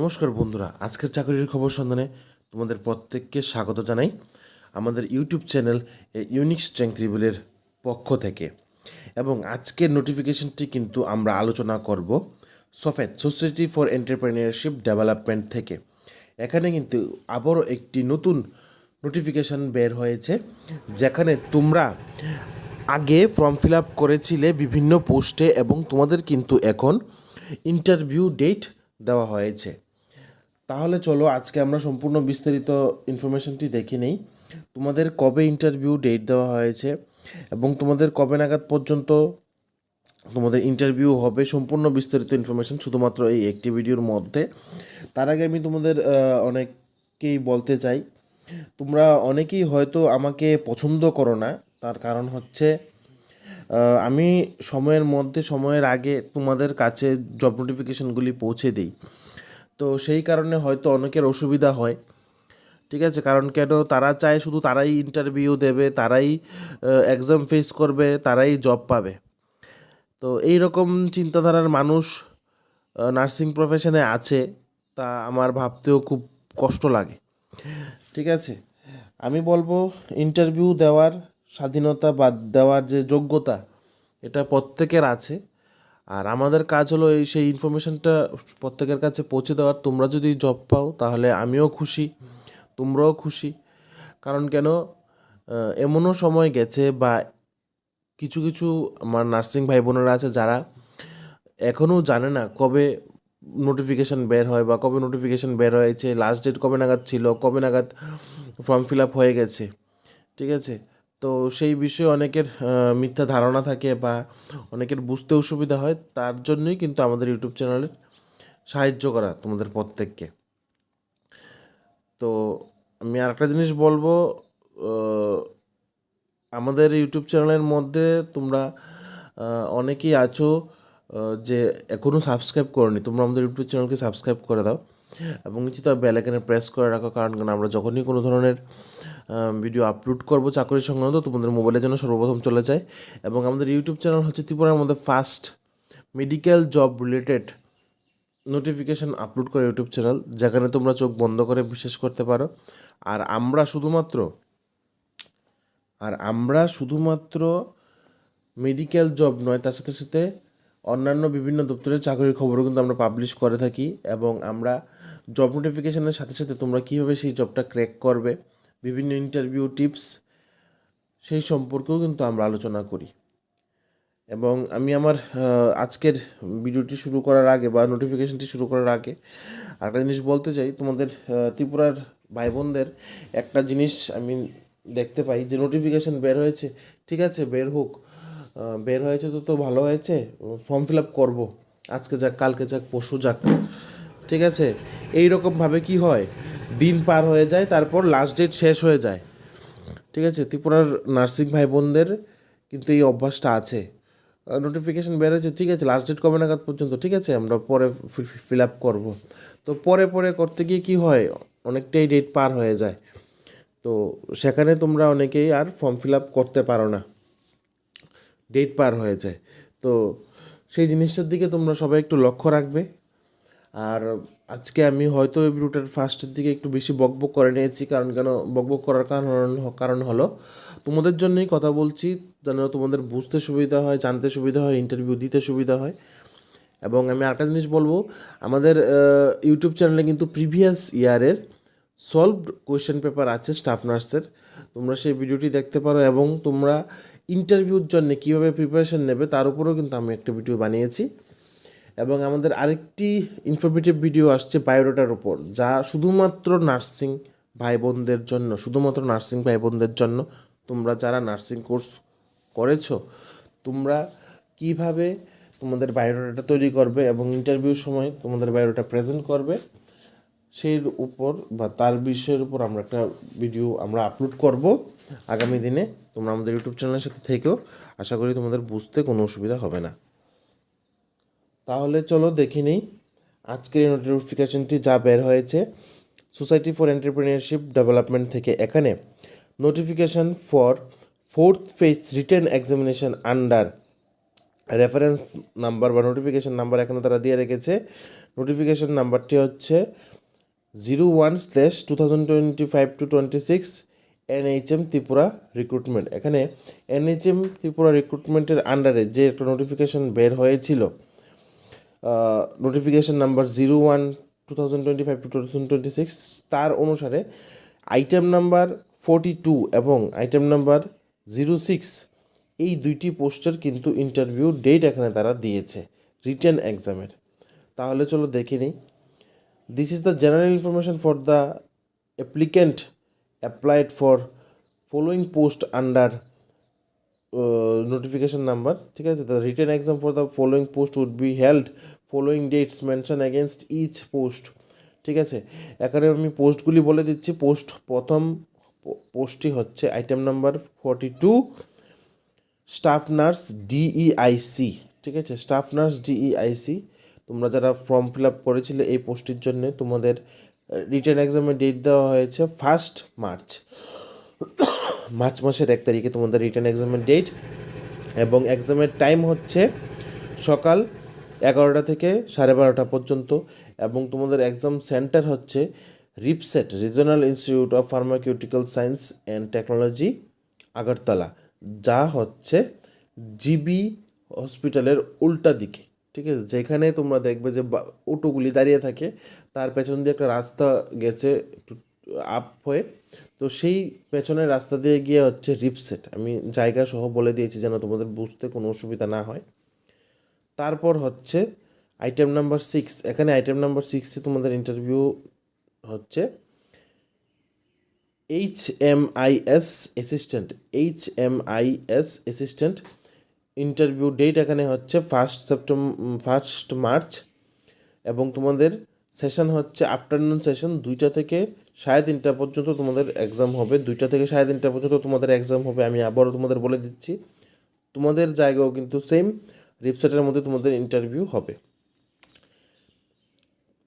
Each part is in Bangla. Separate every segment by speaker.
Speaker 1: নমস্কার বন্ধুরা, আজকের চাকরির খবর সন্ধানে তোমাদের প্রত্যেককে স্বাগত জানাই আমাদের ইউটিউব চ্যানেল ইউনিক স্ট্রেংথ রিভিলের পক্ষ থেকে। এবং আজকের নোটিফিকেশনটি কিন্তু আমরা আলোচনা করব সফেদ সোসাইটি ফর এন্টারপ্রেনিয়রশিপ ডেভেলপমেন্ট থেকে। এখানে কিন্তু আবারও একটি নতুন নোটিফিকেশন বের হয়েছে, যেখানে তোমরা আগে ফর্ম ফিল আপ করেছিলে বিভিন্ন পোস্টে এবং তোমাদের কিন্তু এখন ইন্টারভিউ ডেট দেওয়া হয়েছে। তাহলে চলো আজকে আমরা সম্পূর্ণ বিস্তারিত ইনফরমেশনটি দেখে নেই। তোমাদের কবে ইন্টারভিউ ডেট দেওয়া হয়েছে এবং তোমাদের কবে নাগাদ পর্যন্ত তোমাদের ইন্টারভিউ হবে, সম্পূর্ণ বিস্তারিত ইনফরমেশন শুধুমাত্র এই একটি ভিডিওর মধ্যে। তার আগে আমি তোমাদের অনেককেই বলতে চাই, তোমরা অনেকেই হয়তো আমাকে পছন্দ করো না। তার কারণ হচ্ছে আমি সময়ের আগে তোমাদের কাছে জব নোটিফিকেশনগুলি পৌঁছে দিই। তো সেই কারণে হয়তো অনেকের অসুবিধা হয়, ঠিক আছে। কারণ কেন, তারা চায় শুধু তারাই ইন্টারভিউ দেবে, তারাই এক্সাম ফেস করবে, তারাই জব পাবে। তো এই রকম চিন্তাধারার মানুষ নার্সিং প্রফেশনে আছে, তা আমার ভাবতেও খুব কষ্ট লাগে, ঠিক আছে। আমি বলবো ইন্টারভিউ দেওয়ার স্বাধীনতা বা দেওয়ার যে যোগ্যতা, এটা প্রত্যেকের আছে। আর আমাদের কাজ হলো সেই ইনফরমেশনটা প্রত্যেকের কাছে পৌঁছে দেওয়ার। তোমরা যদি জব পাও তাহলে আমিও খুশি, তোমরাও খুশি। কারণ কেন, এমনও সময় গেছে বা কিছু কিছু আমার নার্সিং ভাই বোনেরা আছে যারা এখনও জানে না কবে নোটিফিকেশান বের হয় বা কবে নোটিফিকেশান বের হয়েছে, লাস্ট ডেট কবে নাগাদ ছিল, কবে নাগাদ ফর্ম ফিল আপ হয়ে গেছে, ঠিক আছে। তো সেই বিষয়ে অনেকের মিথ্যা ধারণা থাকে বা অনেকের বুঝতে অসুবিধা হয়। তার জন্যই কিন্তু আমাদের ইউটিউব চ্যানেলের সাহায্য করা তোমাদের প্রত্যেককে। তো আমি আরেকটা জিনিস বলবো, আমাদের ইউটিউব চ্যানেলের মধ্যে তোমরা অনেকেই আছো যে এখনও সাবস্ক্রাইব করোনি। তোমরা আমাদের ইউটিউব চ্যানেলকে সাবস্ক্রাইব করে দাও এবং নিশ্চিত বেল আইকনে প্রেস করে রাখো। কারণ আমরা যখনই কোনো ধরনের ভিডিও আপলোড করবো চাকরি সংক্রান্ত, তোমাদের মোবাইলে যেন সর্বপ্রথম চলে যায়। এবং আমাদের ইউটিউব চ্যানেল হচ্ছে ত্রিপুরার মধ্যে first medical job related notification upload করে ইউটিউব চ্যানেল, যেখানে তোমরা চোখ বন্ধ করে বিশ্বাস করতে পারো। আর আমরা শুধুমাত্র মেডিকেল জব নয়, তার সাথে সাথে অন্যান্য বিভিন্ন দপ্তরের চাকরির খবরও কিন্তু আমরা পাবলিশ করে থাকি। এবং আমরা জব নোটিফিকেশানের সাথে সাথে তোমরা কীভাবে সেই জবটা ক্র্যাক করবে, বিভিন্ন ইন্টারভিউ টিপস, সেই সম্পর্কেও কিন্তু আমরা আলোচনা করি। এবং আমি আমার আজকের ভিডিওটি শুরু করার আগে বা নোটিফিকেশানটি শুরু করার আগে একটা জিনিস বলতে চাই। তোমাদের ত্রিপুরার ভাই বোনদের একটা জিনিস আমি দেখতে পাই যে নোটিফিকেশান বের হয়েছে, ঠিক আছে, বের হোক, বের হয়েছে তো ভালো হয়েছে, ফর্ম ফিল আপ করবো, আজকে যাক, কালকে যাক, পরশু যাক, ঠিক আছে। এই রকমভাবে কি হয়, দিন পার হয়ে যায়, তারপর লাস্ট ডেট শেষ হয়ে যায়, ঠিক আছে। ত্রিপুরার নার্সিং ভাই বোনদের কিন্তু এই অভ্যাসটা আছে। নোটিফিকেশান বেরোচ্ছে, ঠিক আছে, লাস্ট ডেট কবে নাগাদ পর্যন্ত, ঠিক আছে, আমরা পরে ফিল আপ করবো। তো পরে করতে গিয়ে কি হয়, অনেকটাই ডেট পার হয়ে যায়। তো সেখানে তোমরা অনেকেই আর ফর্ম ফিল আপ করতে পারো না, ডেট পার হয়ে যায়। তো সেই জিনিসটার দিকে তোমরা সবাই একটু লক্ষ্য রাখবে। আর আজকে আমি হয়তো এই ভিডিওটার ফার্স্টের দিকে একটু বেশি বকবক করে নিয়েছি। বকবক করার কারণ হলো তোমাদের জন্যই কথা বলছি, যেন তোমাদের বুঝতে সুবিধা হয়, জানতে সুবিধা হয়, ইন্টারভিউ দিতে সুবিধা হয়। এবং আমি আরেকটা জিনিস বলবো, আমাদের ইউটিউব চ্যানেলে কিন্তু প্রিভিয়াস ইয়ারের সলভড কোয়েশ্চেন পেপার আছে স্টাফ নার্সের, তোমরা সেই ভিডিওটি দেখতে পারো। এবং তোমরা ইন্টারভিউর জন্য কীভাবে প্রিপারেশন নেবে তার উপরেও কিন্তু আমি একটা ভিডিও বানিয়েছি। এবং আমাদের আরেকটি ইনফরমেটিভ ভিডিও আসছে বায়োডাটার উপর, যা শুধুমাত্র নার্সিং ভাই বোনদের জন্য। তোমরা যারা নার্সিং কোর্স করেছো, তোমরা কিভাবে তোমাদের বায়োডাটা তৈরি করবে এবং ইন্টারভিউর সময় তোমাদের বায়োডাটা প্রেজেন্ট করবে, সেই উপর বা তার বিষয়ের উপর আমরা একটা ভিডিও আপলোড করব আগামী দিনে। তোমরা আমাদের ইউটিউব চ্যানেলের সাথে থেকেও, আশা করি তোমাদের বুঝতে কোনো অসুবিধা হবে না। তাহলে চলো দেখে নিই আজকের নোটিফিকেশনটি যা বের হয়েছে সোসাইটি ফর এন্টারপ্রেনিয়রশিপ ডেভেলপমেন্ট থেকে। এখানে notification for 4th phase written examination under reference number বা নোটিফিকেশন নাম্বার এখানে তারা দিয়ে রেখেছে নোটিফিকেশন নাম্বারটি হচ্ছে 01/2025-26 NHM ত্রিপুরা রিক্রুটমেন্ট। এখানে NHM ত্রিপুরা রিক্রুটমেন্টের আন্ডারে যে একটা নোটিফিকেশন বের হয়েছিল, নোটিফিকেশন নাম্বার 01/2025-2026, তার অনুসারে আইটেম নাম্বার 42 এবং আইটেম নাম্বার 06 এই দুইটি পোস্টের কিন্তু ইন্টারভিউ ডেট এখানে তারা দিয়েছে রিটেন এক্সামের। তাহলে চলো দেখে নিই। This is the general information for the applicant applied for following post under notification number, ঠিক আছে। The written exam for the following post would be held following dates mention against each post, ঠিক আছে। এখানে আমি পোস্টগুলি বলে দিচ্ছি। প্রথম পোস্টটি হচ্ছে item number 42, staff nurse DEIC, ঠিক আছে। স্টাফ নার্স DEIC, তোমরা যারা ফর্ম ফিল আপ করেছিলে এই পোস্টটির জন্য, তোমাদের রিটেন এক্সামের ডেট দেওয়া হয়েছে 1 মার্চ। মার্চ মাসের 1 তারিখে তোমাদের রিটেন এক্সামের ডেট, এবং এক্সামের টাইম হচ্ছে সকাল 11টা থেকে 12:30 পর্যন্ত, এবং তোমাদের এক্সাম সেন্টার হচ্ছে RIPSAT, Regional Institute of Pharmaceutical Science and Technology, Agartala, যা হচ্ছে জিবি হসপিটালের উল্টা দিকে, ঠিক আছে। যেখানে তোমরা দেখবে যে অটোগুলি দাঁড়িয়ে থাকে, তার পেছন দিয়ে একটা রাস্তা গেছে একটু আপ হয়ে, তো সেই পেছনের রাস্তা দিয়ে গিয়ে হচ্ছে রিপসেট। আমি জায়গা সহ বলে দিয়েছি যেন তোমাদের বুঝতে কোনো অসুবিধা না হয়। তারপর হচ্ছে আইটেম নাম্বার 6। এখানে আইটেম নাম্বার 6-এ তোমাদের ইন্টারভিউ হচ্ছে HMIS অ্যাসিস্ট্যান্ট। ইন্টারভিউ ডেট এখানে হচ্ছে 1 মার্চ, এবং তোমাদের সেশন হচ্ছে আফটারনুন সেশন, 2টা থেকে 3:30 পর্যন্ত তোমাদের এক্সাম হবে। 2টা থেকে 3:30 পর্যন্ত তোমাদের এক্সাম হবে। আমি আবারও তোমাদের বলে দিচ্ছি, তোমাদের জায়গাও কিন্তু সেম রিপসেটের মধ্যে তোমাদের ইন্টারভিউ হবে।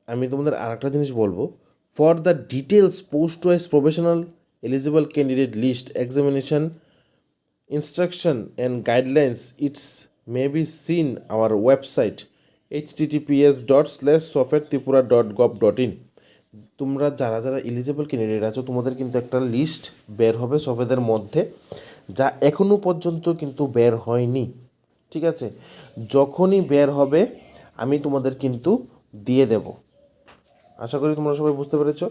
Speaker 1: আমি তোমাদের আরেকটা জিনিস বলবো, for the details post wise professional eligible candidate list, examination instruction and guidelines, it's may be seen our website https://sofedtripura.gov.in। তোমরা যারা যারা এলিজিবল ক্যান্ডিডেট আছো, তোমাদের কিন্তু একটা লিস্ট বের হবে সফেদের মধ্যে, যা এখনও পর্যন্ত কিন্তু বের হয়নি, ঠিক আছে। যখনই বের হবে আমি তোমাদের কিন্তু দিয়ে দেব। আশা করি তোমরা সবাই বুঝতে পেরেছো।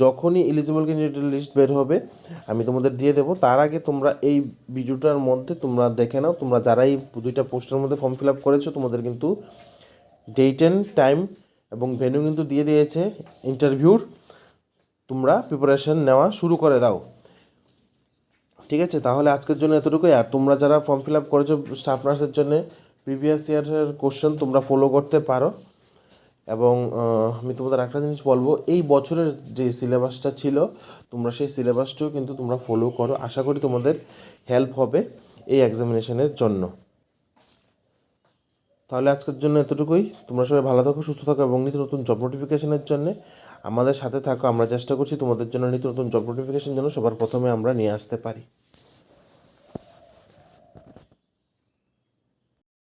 Speaker 1: যখনই এলিজিবল ক্যান্ডিডেটের লিস্ট বের হবে আমি তোমাদের দিয়ে দেবো। তার আগে তোমরা এই ভিডিওটার মধ্যে তোমরা দেখে নাও, তোমরা যারা এই 2টা পোস্টের মধ্যে ফর্ম ফিল আপ করেছো, তোমাদের কিন্তু ডেট অ্যান্ড টাইম এবং ভেন্যু কিন্তু দিয়ে দিয়েছে ইন্টারভিউর। তোমরা প্রিপারেশন নেওয়া শুরু করে দাও, ঠিক আছে। তাহলে আজকের জন্য এতটুকুই। আর তোমরা যারা ফর্ম ফিল আপ করেছো স্টাফ নার্সের জন্য, প্রিভিয়াস ইয়ারের কোশ্চেন তোমরা ফলো করতে পারো। এবং আমি তোমাদের একটা জিনিস বলবো, এই বছরের যে সিলেবাসটা ছিল তোমরা সেই সিলেবাসটাও কিন্তু তোমরা ফলো করো। আশা করি তোমাদের হেল্প হবে এই এক্সামিনেশনের জন্য। তাহলে আজকের জন্য এতটুকুই। তোমরা সবাই ভালো থাকো, সুস্থ থাকো, এবং নিত্য নতুন জব নোটিফিকেশনের জন্য আমাদের সাথে থাকো। আমরা চেষ্টা করছি তোমাদের জন্য নিত্য নতুন জব নোটিফিকেশন যেন সবার প্রথমে আমরা নিয়ে আসতে পারি।